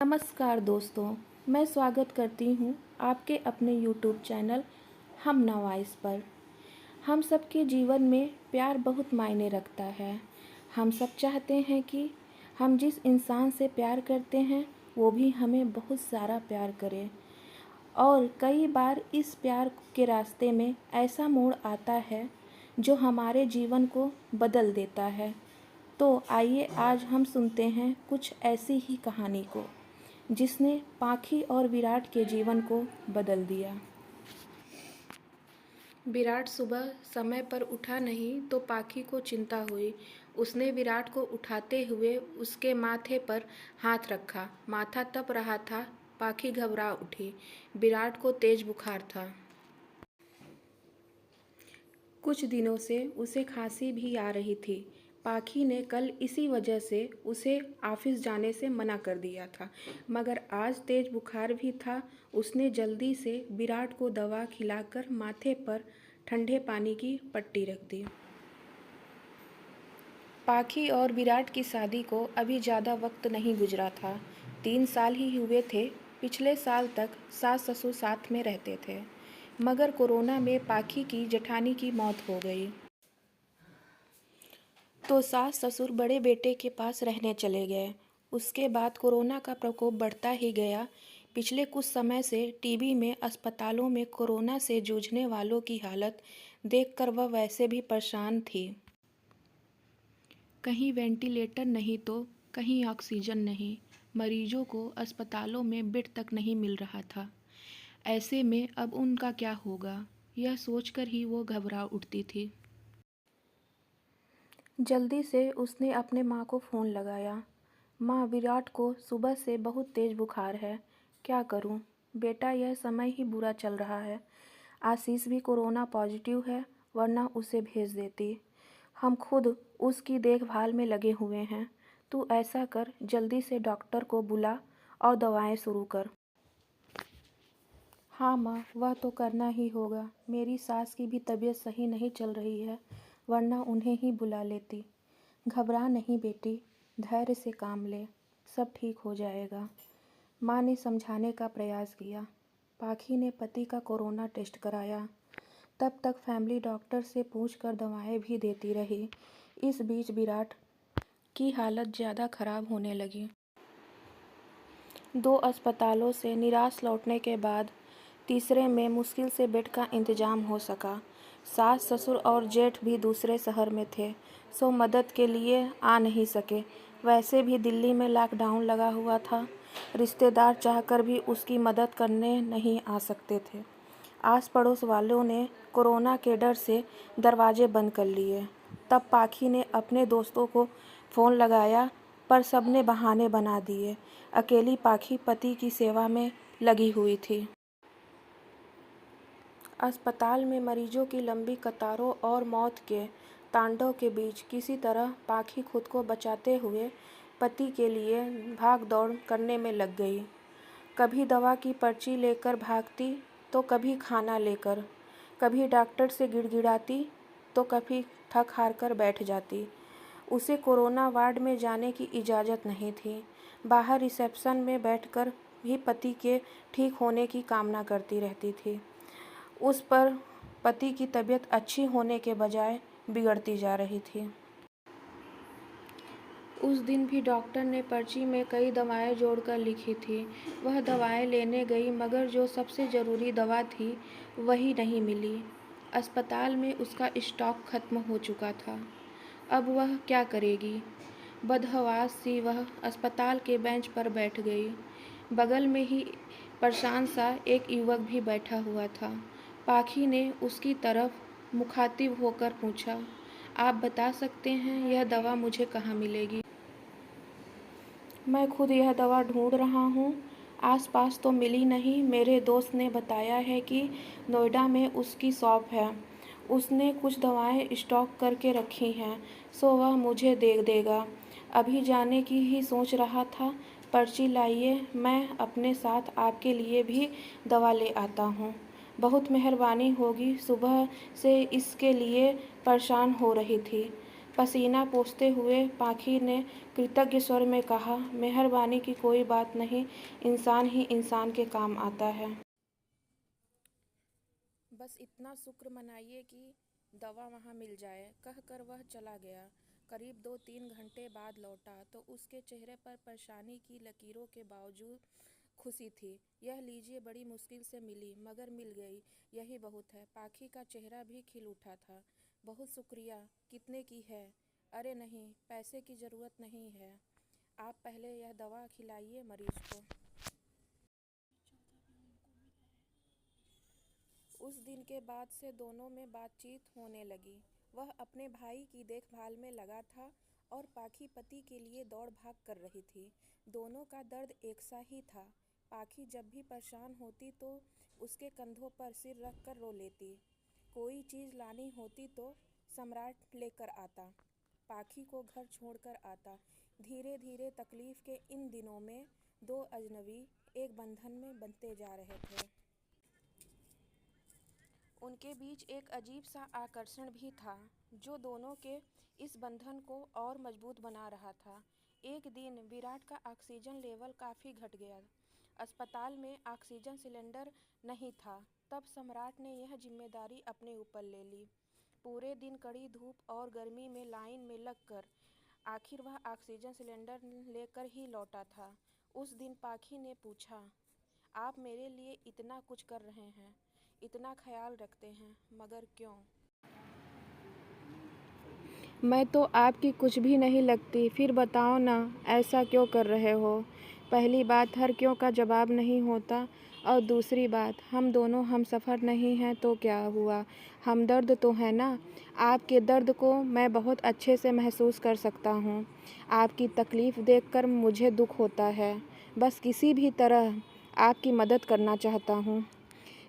नमस्कार दोस्तों, मैं स्वागत करती हूँ आपके अपने YouTube चैनल हम नवाइस पर। हम सबके जीवन में प्यार बहुत मायने रखता है। हम सब चाहते हैं कि हम जिस इंसान से प्यार करते हैं वो भी हमें बहुत सारा प्यार करे। और कई बार इस प्यार के रास्ते में ऐसा मोड़ आता है जो हमारे जीवन को बदल देता है। तो आइए आज हम सुनते हैं कुछ ऐसी ही कहानी को जिसने पाखी और विराट के जीवन को बदल दिया। विराट सुबह समय पर उठा नहीं तो पाखी को चिंता हुई। उसने विराट को उठाते हुए उसके माथे पर हाथ रखा। माथा तप रहा था। पाखी घबरा उठी। विराट को तेज बुखार था। कुछ दिनों से उसे खांसी भी आ रही थी। पाखी ने कल इसी वजह से उसे ऑफिस जाने से मना कर दिया था, मगर आज तेज बुखार भी था। उसने जल्दी से विराट को दवा खिलाकर माथे पर ठंडे पानी की पट्टी रख दी। पाखी और विराट की शादी को अभी ज़्यादा वक्त नहीं गुजरा था। 3 साल ही हुए थे। पिछले साल तक सास ससुर साथ में रहते थे, मगर कोरोना में पाखी की जेठानी की मौत हो गई तो सास ससुर बड़े बेटे के पास रहने चले गए। उसके बाद कोरोना का प्रकोप बढ़ता ही गया। पिछले कुछ समय से टीवी में अस्पतालों में कोरोना से जूझने वालों की हालत देखकर वह वैसे भी परेशान थी। कहीं वेंटिलेटर नहीं तो कहीं ऑक्सीजन नहीं। मरीजों को अस्पतालों में बेड तक नहीं मिल रहा था। ऐसे में अब उनका क्या होगा, यह सोचकर ही वो घबरा उठती थी। जल्दी से उसने अपने माँ को फ़ोन लगाया। माँ, विराट को सुबह से बहुत तेज़ बुखार है, क्या करूँ? बेटा, यह समय ही बुरा चल रहा है। आशीष भी कोरोना पॉजिटिव है, वरना उसे भेज देती। हम खुद उसकी देखभाल में लगे हुए हैं। तू ऐसा कर, जल्दी से डॉक्टर को बुला और दवाएं शुरू कर। हाँ माँ, वह तो करना ही होगा। मेरी सास की भी तबीयत सही नहीं चल रही है, वरना उन्हें ही बुला लेती। घबरा नहीं बेटी, धैर्य से काम ले, सब ठीक हो जाएगा। माँ ने समझाने का प्रयास किया। पाखी ने पति का कोरोना टेस्ट कराया। तब तक फैमिली डॉक्टर से पूछकर दवाएं भी देती रही। इस बीच विराट की हालत ज़्यादा खराब होने लगी। 2 अस्पतालों से निराश लौटने के बाद तीसरे में मुश्किल से बेड का इंतजाम हो सका। सास ससुर और जेठ भी दूसरे शहर में थे, सो मदद के लिए आ नहीं सके। वैसे भी दिल्ली में लॉकडाउन लगा हुआ था। रिश्तेदार चाहकर भी उसकी मदद करने नहीं आ सकते थे। आस पड़ोस वालों ने कोरोना के डर से दरवाजे बंद कर लिए। तब पाखी ने अपने दोस्तों को फ़ोन लगाया, पर सबने बहाने बना दिए। अकेली पाखी पति की सेवा में लगी हुई थी। अस्पताल में मरीजों की लंबी कतारों और मौत के तांडव के बीच किसी तरह पाखी खुद को बचाते हुए पति के लिए भाग दौड़ करने में लग गई। कभी दवा की पर्ची लेकर भागती तो कभी खाना लेकर, कभी डॉक्टर से गिड़गिड़ाती तो कभी थक हार कर बैठ जाती। उसे कोरोना वार्ड में जाने की इजाज़त नहीं थी। बाहर रिसेप्शन में बैठकर भी पति के ठीक होने की कामना करती रहती थी। उस पर पति की तबीयत अच्छी होने के बजाय बिगड़ती जा रही थी। उस दिन भी डॉक्टर ने पर्ची में कई दवाएं जोड़कर लिखी थी। वह दवाएं लेने गई, मगर जो सबसे ज़रूरी दवा थी वही नहीं मिली। अस्पताल में उसका स्टॉक खत्म हो चुका था। अब वह क्या करेगी? बदहवास सी वह अस्पताल के बेंच पर बैठ गई। बगल में ही परेशान सा एक युवक भी बैठा हुआ था। पाखी ने उसकी तरफ मुखातिब होकर पूछा, आप बता सकते हैं यह दवा मुझे कहाँ मिलेगी? मैं खुद यह दवा ढूंढ रहा हूँ। आसपास तो मिली नहीं। मेरे दोस्त ने बताया है कि नोएडा में उसकी शॉप है। उसने कुछ दवाएं स्टॉक करके रखी हैं, सो वह मुझे दे देगा। अभी जाने की ही सोच रहा था। पर्ची लाइए, मैं अपने साथ आपके लिए भी दवा ले आता हूँ। बहुत मेहरबानी होगी। सुबह से इसके लिए परेशान हो रही थी। पसीना पोंछते हुए पाखी ने कृतज्ञ स्वर में कहा, मेहरबानी की कोई बात नहीं, इंसान ही इंसान के काम आता है। बस इतना शुक्र मनाइए कि दवा वहाँ मिल जाए। कहकर वह चला गया। करीब 2-3 घंटे बाद लौटा तो उसके चेहरे पर परेशानी की लकीरों के बावजूद खुशी थी। यह लीजिए, बड़ी मुश्किल से मिली, मगर मिल गई, यही बहुत है। पाखी का चेहरा भी खिल उठा था। बहुत शुक्रिया। कितने की है? अरे नहीं, पैसे की ज़रूरत नहीं है। आप पहले यह दवा खिलाइए मरीज को। उस दिन के बाद से दोनों में बातचीत होने लगी। वह अपने भाई की देखभाल में लगा था और पाखी पति के लिए दौड़ भाग कर रही थी। दोनों का दर्द एक सा ही था। पाखी जब भी परेशान होती तो उसके कंधों पर सिर रख कर रो लेती। कोई चीज़ लानी होती तो सम्राट लेकर आता, पाखी को घर छोड़कर आता। धीरे धीरे तकलीफ के इन दिनों में दो अजनबी एक बंधन में बनते जा रहे थे। उनके बीच एक अजीब सा आकर्षण भी था, जो दोनों के इस बंधन को और मजबूत बना रहा था। एक दिन विराट का ऑक्सीजन लेवल काफ़ी घट गया। अस्पताल में ऑक्सीजन सिलेंडर नहीं था। तब सम्राट ने यह जिम्मेदारी अपने ऊपर ले ली। पूरे दिन कड़ी धूप और गर्मी में लाइन में लगकर आखिर वह ऑक्सीजन सिलेंडर लेकर ही लौटा था। उस दिन पाखी ने पूछा, आप मेरे लिए इतना कुछ कर रहे हैं, इतना ख्याल रखते हैं, मगर क्यों? मैं तो आपकी कुछ भी नहीं लगती, फिर बताओ ना, ऐसा क्यों कर रहे हो? पहली बात, हर क्यों का जवाब नहीं होता, और दूसरी बात, हम दोनों हमसफ़र नहीं हैं तो क्या हुआ, हमदर्द तो है ना। आपके दर्द को मैं बहुत अच्छे से महसूस कर सकता हूँ। आपकी तकलीफ़ देखकर मुझे दुख होता है। बस किसी भी तरह आपकी मदद करना चाहता हूँ।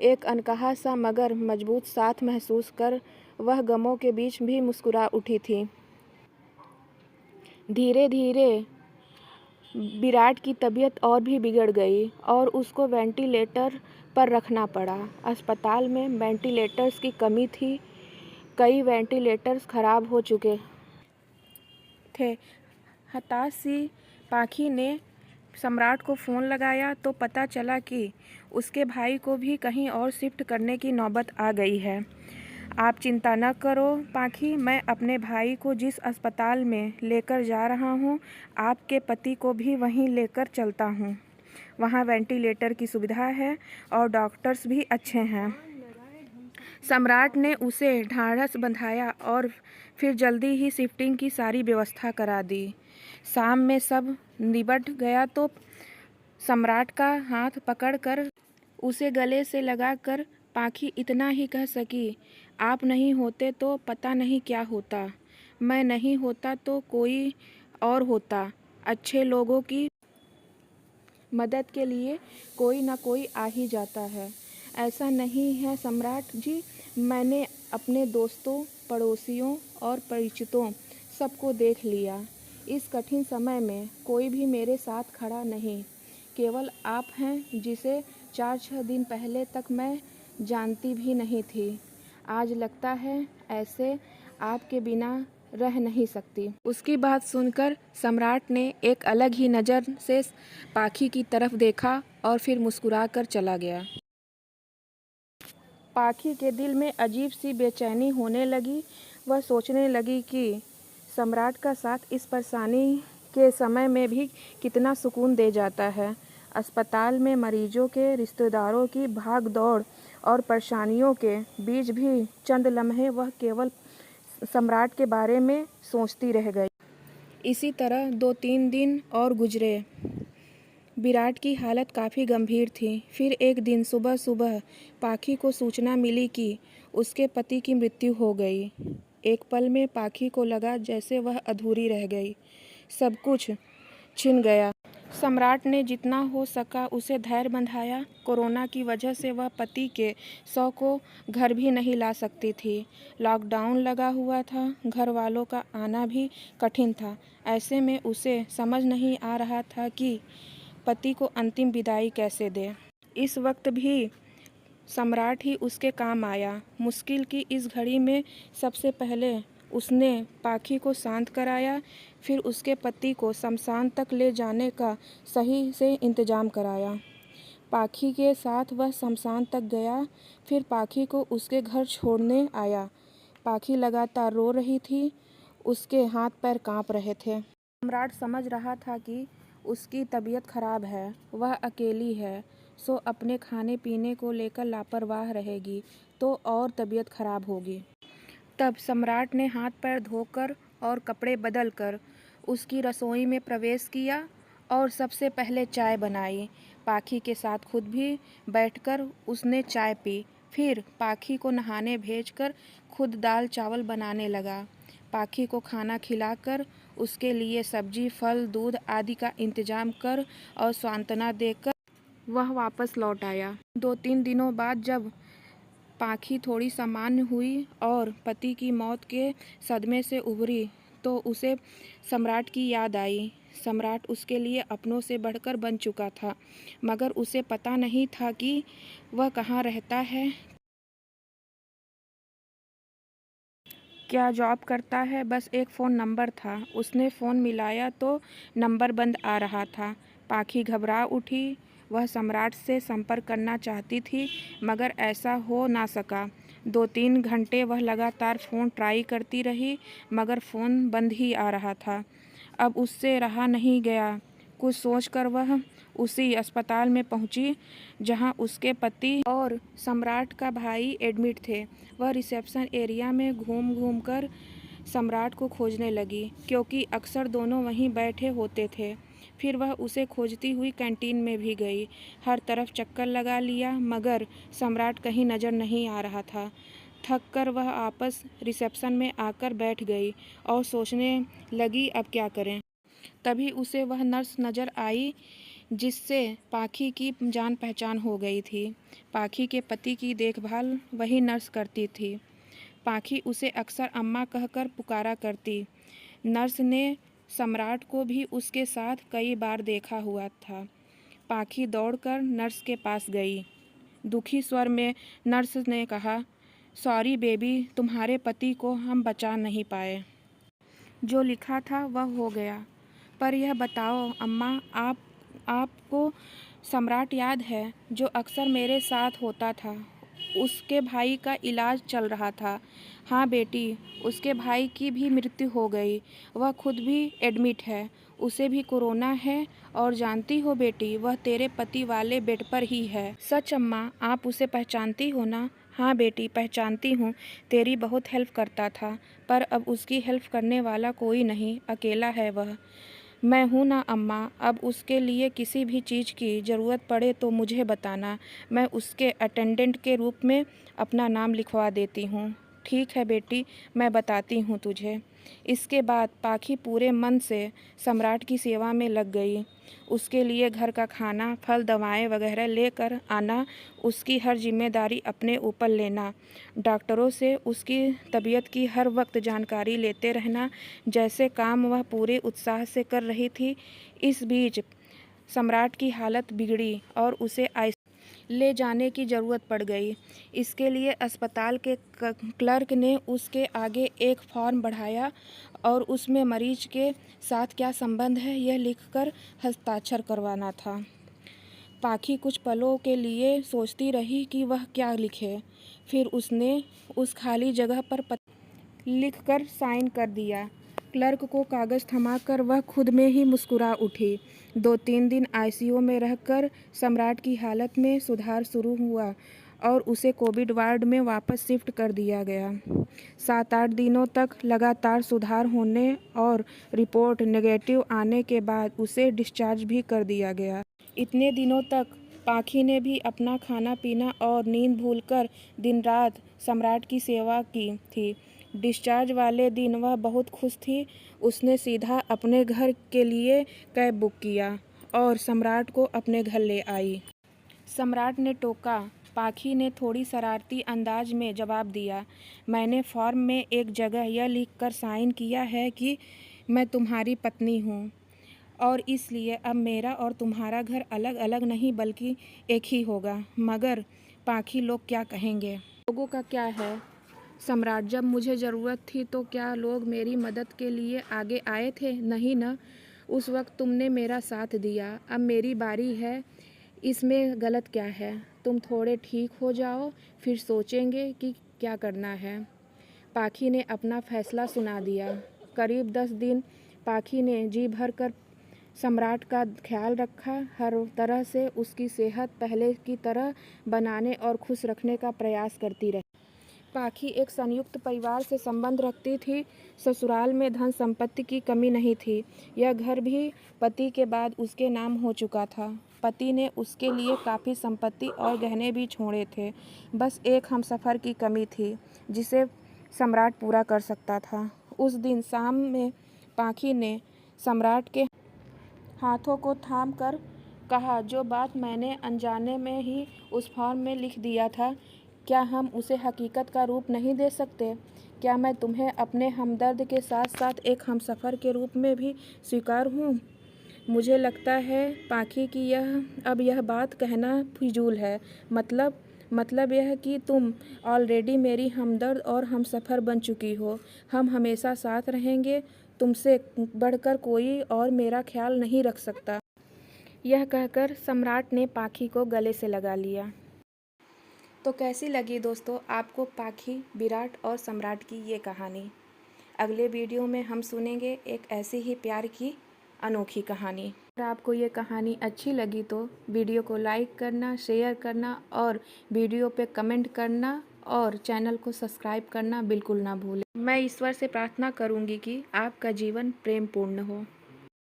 एक अनकहा सा मगर मजबूत साथ महसूस कर वह गमों के बीच भी मुस्कुरा उठी थी। धीरे धीरे विराट की तबीयत और भी बिगड़ गई और उसको वेंटिलेटर पर रखना पड़ा। अस्पताल में वेंटिलेटर्स की कमी थी। कई वेंटिलेटर्स खराब हो चुके थे। हताश सी पाखी ने सम्राट को फ़ोन लगाया तो पता चला कि उसके भाई को भी कहीं और शिफ्ट करने की नौबत आ गई है। आप चिंता न करो पाखी, मैं अपने भाई को जिस अस्पताल में लेकर जा रहा हूँ, आपके पति को भी वहीं लेकर चलता हूँ। वहाँ वेंटिलेटर की सुविधा है और डॉक्टर्स भी अच्छे हैं। सम्राट ने उसे ढाढ़स बंधाया और फिर जल्दी ही शिफ्टिंग की सारी व्यवस्था करा दी। शाम में सब निबट गया तो सम्राट का हाथ पकड़कर उसे गले से लगाकर पाखी इतना ही कह सकी, आप नहीं होते तो पता नहीं क्या होता। मैं नहीं होता तो कोई और होता। अच्छे लोगों की मदद के लिए कोई ना कोई आ ही जाता है। ऐसा नहीं है सम्राट जी, मैंने अपने दोस्तों, पड़ोसियों और परिचितों सबको देख लिया। इस कठिन समय में कोई भी मेरे साथ खड़ा नहीं। केवल आप हैं, जिसे 4-6 दिन पहले तक मैं जानती भी नहीं थी। आज लगता है ऐसे आपके बिना रह नहीं सकती। उसकी बात सुनकर सम्राट ने एक अलग ही नज़र से पाखी की तरफ देखा और फिर मुस्कुराकर चला गया। पाखी के दिल में अजीब सी बेचैनी होने लगी। वह सोचने लगी कि सम्राट का साथ इस परेशानी के समय में भी कितना सुकून दे जाता है। अस्पताल में मरीजों के रिश्तेदारों की भाग दौड़ और परेशानियों के बीच भी चंद लम्हे वह केवल सम्राट के बारे में सोचती रह गई। इसी तरह 2-3 दिन और गुजरे। विराट की हालत काफ़ी गंभीर थी। फिर एक दिन सुबह सुबह पाखी को सूचना मिली कि उसके पति की मृत्यु हो गई। एक पल में पाखी को लगा जैसे वह अधूरी रह गई, सब कुछ छिन गया। सम्राट ने जितना हो सका उसे धैर्य बंधाया। कोरोना की वजह से वह पति के शव को घर भी नहीं ला सकती थी। लॉकडाउन लगा हुआ था, घर वालों का आना भी कठिन था। ऐसे में उसे समझ नहीं आ रहा था कि पति को अंतिम विदाई कैसे दे। इस वक्त भी सम्राट ही उसके काम आया। मुश्किल की इस घड़ी में सबसे पहले उसने पाखी को शांत कराया, फिर उसके पति को शमशान तक ले जाने का सही से इंतजाम कराया। पाखी के साथ वह शमशान तक गया, फिर पाखी को उसके घर छोड़ने आया। पाखी लगातार रो रही थी, उसके हाथ पैर कांप रहे थे। सम्राट समझ रहा था कि उसकी तबीयत खराब है, वह अकेली है, सो अपने खाने पीने को लेकर लापरवाह रहेगी तो और तबीयत खराब होगी। तब सम्राट ने हाथ पैर धोकर और कपड़े बदलकर उसकी रसोई में प्रवेश किया और सबसे पहले चाय बनाई। पाखी के साथ खुद भी बैठकर उसने चाय पी। फिर पाखी को नहाने भेजकर खुद दाल चावल बनाने लगा। पाखी को खाना खिलाकर उसके लिए सब्जी, फल, दूध आदि का इंतजाम कर और सांत्वना देकर वह वापस लौट आया। 2-3 दिनों बाद जब पाखी थोड़ी सामान्य हुई और पति की मौत के सदमे से उभरी तो उसे सम्राट की याद आई। सम्राट उसके लिए अपनों से बढ़कर बन चुका था, मगर उसे पता नहीं था कि वह कहाँ रहता है, क्या जॉब करता है। बस एक फ़ोन नंबर था। उसने फ़ोन मिलाया तो नंबर बंद आ रहा था। पाखी घबरा उठी। वह सम्राट से संपर्क करना चाहती थी, मगर ऐसा हो ना सका। 2-3 घंटे वह लगातार फ़ोन ट्राई करती रही, मगर फ़ोन बंद ही आ रहा था। अब उससे रहा नहीं गया। कुछ सोचकर वह उसी अस्पताल में पहुंची जहां उसके पति और सम्राट का भाई एडमिट थे। वह रिसेप्शन एरिया में घूम घूम कर सम्राट को खोजने लगी, क्योंकि अक्सर दोनों वहीं बैठे होते थे। फिर वह उसे खोजती हुई कैंटीन में भी गई। हर तरफ चक्कर लगा लिया, मगर सम्राट कहीं नज़र नहीं आ रहा था। थक कर वह वापस रिसेप्शन में आकर बैठ गई और सोचने लगी अब क्या करें। तभी उसे वह नर्स नज़र आई जिससे पाखी की जान पहचान हो गई थी। पाखी के पति की देखभाल वही नर्स करती थी। पाखी उसे अक्सर अम्मा कहकर पुकारा करती। नर्स ने सम्राट को भी उसके साथ कई बार देखा हुआ था। पाखी दौड़कर नर्स के पास गई। दुखी स्वर में नर्स ने कहा, सॉरी बेबी, तुम्हारे पति को हम बचा नहीं पाए। जो लिखा था वह हो गया। पर यह बताओ अम्मा, आपको सम्राट याद है, जो अक्सर मेरे साथ होता था? उसके भाई का इलाज चल रहा था। हाँ बेटी, उसके भाई की भी मृत्यु हो गई। वह खुद भी एडमिट है। उसे भी कोरोना है और जानती हो बेटी, वह तेरे पति वाले बेड पर ही है। सच अम्मा, आप उसे पहचानती हो ना? हाँ बेटी, पहचानती हूँ। तेरी बहुत हेल्प करता था, पर अब उसकी हेल्प करने वाला कोई नहीं, अकेला है वह। मैं हूँ ना अम्मा, अब उसके लिए किसी भी चीज़ की ज़रूरत पड़े तो मुझे बताना, मैं उसके अटेंडेंट के रूप में अपना नाम लिखवा देती हूँ। ठीक है बेटी, मैं बताती हूँ तुझे। इसके बाद पाखी पूरे मन से सम्राट की सेवा में लग गई। उसके लिए घर का खाना, फल, दवाएं वगैरह लेकर आना, उसकी हर जिम्मेदारी अपने ऊपर लेना, डॉक्टरों से उसकी तबीयत की हर वक्त जानकारी लेते रहना, जैसे काम वह पूरे उत्साह से कर रही थी। इस बीच सम्राट की हालत बिगड़ी और उसे ले जाने की ज़रूरत पड़ गई। इसके लिए अस्पताल के क्लर्क ने उसके आगे एक फॉर्म बढ़ाया और उसमें मरीज के साथ क्या संबंध है यह लिखकर हस्ताक्षर करवाना था। पाखी कुछ पलों के लिए सोचती रही कि वह क्या लिखे। फिर उसने उस खाली जगह पर लिखकर साइन कर दिया। क्लर्क को कागज़ थमाकर वह खुद में ही मुस्कुरा उठी। 2-3 दिन आईसीयू में रहकर सम्राट की हालत में सुधार शुरू हुआ और उसे कोविड वार्ड में वापस शिफ्ट कर दिया गया। 7-8 दिनों तक लगातार सुधार होने और रिपोर्ट नेगेटिव आने के बाद उसे डिस्चार्ज भी कर दिया गया। इतने दिनों तक पाखी ने भी अपना खाना पीना और नींद भूलकर दिन रात सम्राट की सेवा की थी। डिस्चार्ज वाले दिन वह बहुत खुश थी। उसने सीधा अपने घर के लिए कैब बुक किया और सम्राट को अपने घर ले आई। सम्राट ने टोका। पाखी ने थोड़ी शरारती अंदाज में जवाब दिया, मैंने फॉर्म में एक जगह यह लिखकर साइन किया है कि मैं तुम्हारी पत्नी हूँ और इसलिए अब मेरा और तुम्हारा घर अलग अलग नहीं बल्कि एक ही होगा। मगर पाखी, लोग क्या कहेंगे? लोगों का क्या है, सम्राट, जब मुझे ज़रूरत थी तो क्या लोग मेरी मदद के लिए आगे आए थे? नहीं न। उस वक्त तुमने मेरा साथ दिया। अब मेरी बारी है। इसमें गलत क्या है? तुम थोड़े ठीक हो जाओ, फिर सोचेंगे कि क्या करना है। पाखी ने अपना फैसला सुना दिया। करीब 10 दिन पाखी ने जी भर कर सम्राट का ख्याल रखा, हर तरह से उसकी सेहत पहले की तरह बनाने और खुश रखने का प्रयास करती रही। पाखी एक संयुक्त परिवार से संबंध रखती थी। ससुराल में धन संपत्ति की कमी नहीं थी। यह घर भी पति के बाद उसके नाम हो चुका था। पति ने उसके लिए काफ़ी संपत्ति और गहने भी छोड़े थे। बस एक हमसफ़र की कमी थी, जिसे सम्राट पूरा कर सकता था। उस दिन शाम में पाखी ने सम्राट के हाथों को थाम कर कहा, जो बात मैंने अनजाने में ही उस फॉर्म में लिख दिया था, क्या हम उसे हकीकत का रूप नहीं दे सकते? क्या मैं तुम्हें अपने हमदर्द के साथ साथ एक हमसफ़र के रूप में भी स्वीकार हूँ? मुझे लगता है पाखी की यह बात कहना फिजूल है। मतलब यह कि तुम ऑलरेडी मेरी हमदर्द और हमसफ़र बन चुकी हो। हम हमेशा साथ रहेंगे। तुमसे बढ़कर कोई और मेरा ख्याल नहीं रख सकता। यह कहकर सम्राट ने पाखी को गले से लगा लिया। तो कैसी लगी दोस्तों आपको पाखी, विराट और सम्राट की ये कहानी? अगले वीडियो में हम सुनेंगे एक ऐसी ही प्यार की अनोखी कहानी। अगर आपको ये कहानी अच्छी लगी तो वीडियो को लाइक करना, शेयर करना और वीडियो पे कमेंट करना और चैनल को सब्सक्राइब करना बिल्कुल ना भूलें। मैं ईश्वर से प्रार्थना करूँगी कि आपका जीवन प्रेम पूर्ण हो।